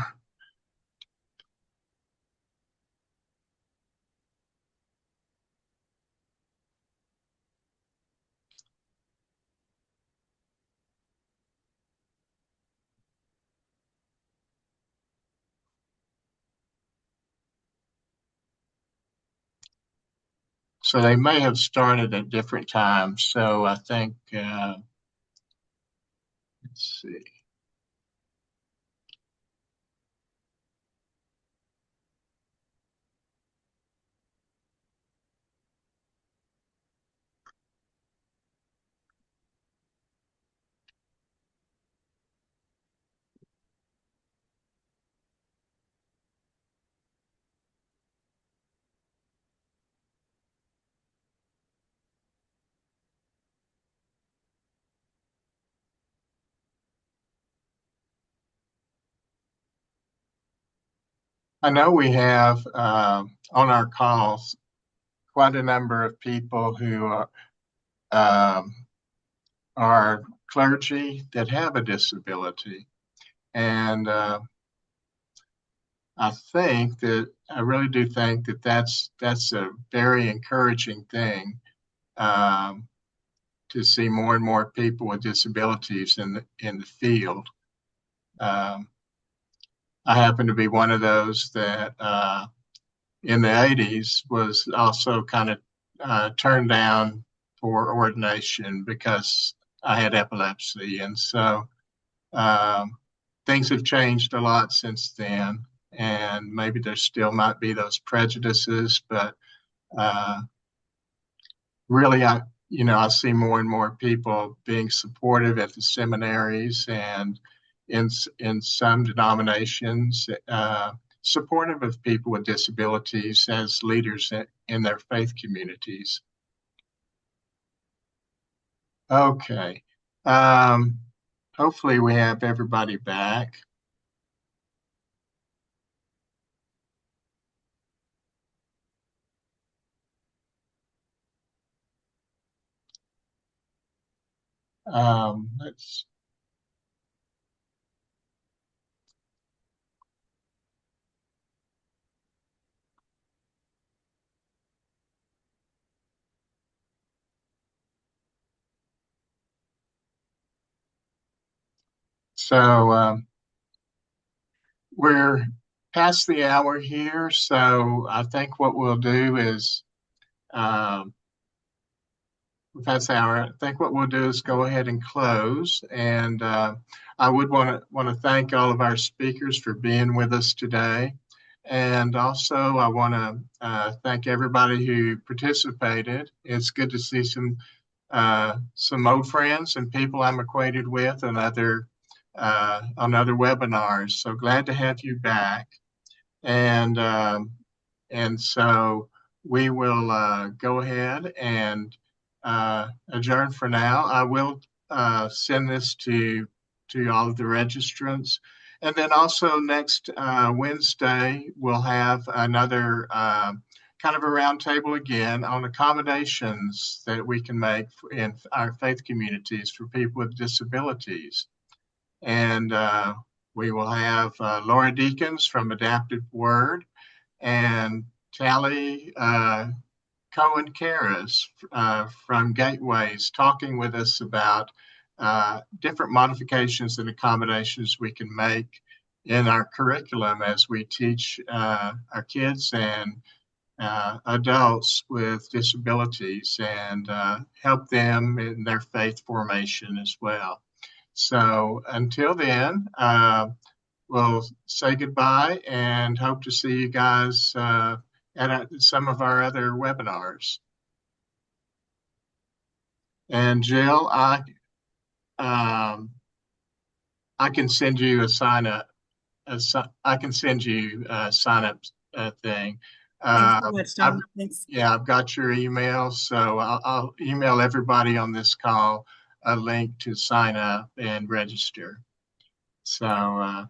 So they may have started at different times. So I think, let's see. I know we have on our calls quite a number of people who um, are clergy that have a disability. And I really do think that that's a very encouraging thing um, to see more and more people with disabilities in the field. Um, I happen to be one of those that in the 80s was also kind of turned down for ordination because I had epilepsy. And so um, things have changed a lot since then. And maybe there still might be those prejudices, but uh, really, I see more and more people being supportive at the seminaries and in some denominations, supportive of people with disabilities as leaders in their faith communities. Okay. Um, Hopefully we have everybody back. Let's so we're past the hour here, so I think what we'll do is um, that's our. I think what we'll do is go ahead and close. And I would want to thank all of our speakers for being with us today. And also, I want to thank everybody who participated. It's good to see some old friends and people I'm acquainted with and on other webinars. So glad to have you back. And so we will go ahead and adjourn for now. I will send this to all of the registrants. And then also next Wednesday, we'll have another kind of a roundtable again on accommodations that we can make in our faith communities for people with disabilities. And we will have Laura Deakins from Adaptive Word and Tally Cohen Karras from Gateways talking with us about different modifications and accommodations we can make in our curriculum as we teach our kids and adults with disabilities and help them in their faith formation as well. So until then, we'll say goodbye and hope to see you guys at some of our other webinars. And Jill, I can send you a sign up. I can send you a sign up thing. Thanks so much, I've, Tom. Thanks. yeah, I've got your email, so I'll email everybody on this call a link to sign up and register. So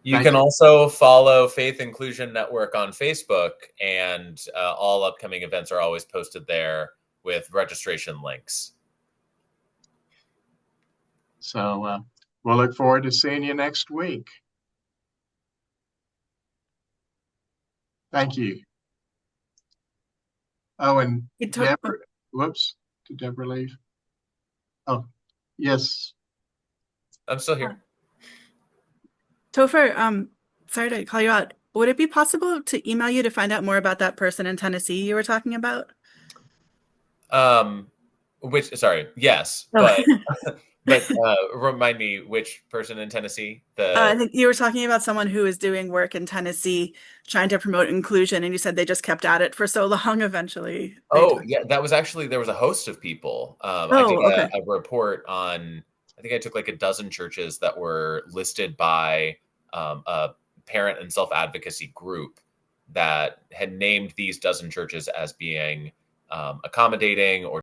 you can also follow Faith Inclusion Network on Facebook, and all upcoming events are always posted there with registration links. So we'll look forward to seeing you next week. Thank you. Oh, and Deborah, whoops, did Deborah leave? Oh, yes. I'm still here. Topher, sorry to call you out. Would it be possible to email you to find out more about that person in Tennessee you were talking about? Yes, but remind me, which person in Tennessee? I think you were talking about someone who is doing work in Tennessee trying to promote inclusion, and you said they just kept at it for so long eventually. Yeah, that was actually, there was a host of people. I did a report on, I think I took like a dozen churches that were listed by a parent and self-advocacy group that had named these dozen churches as being accommodating or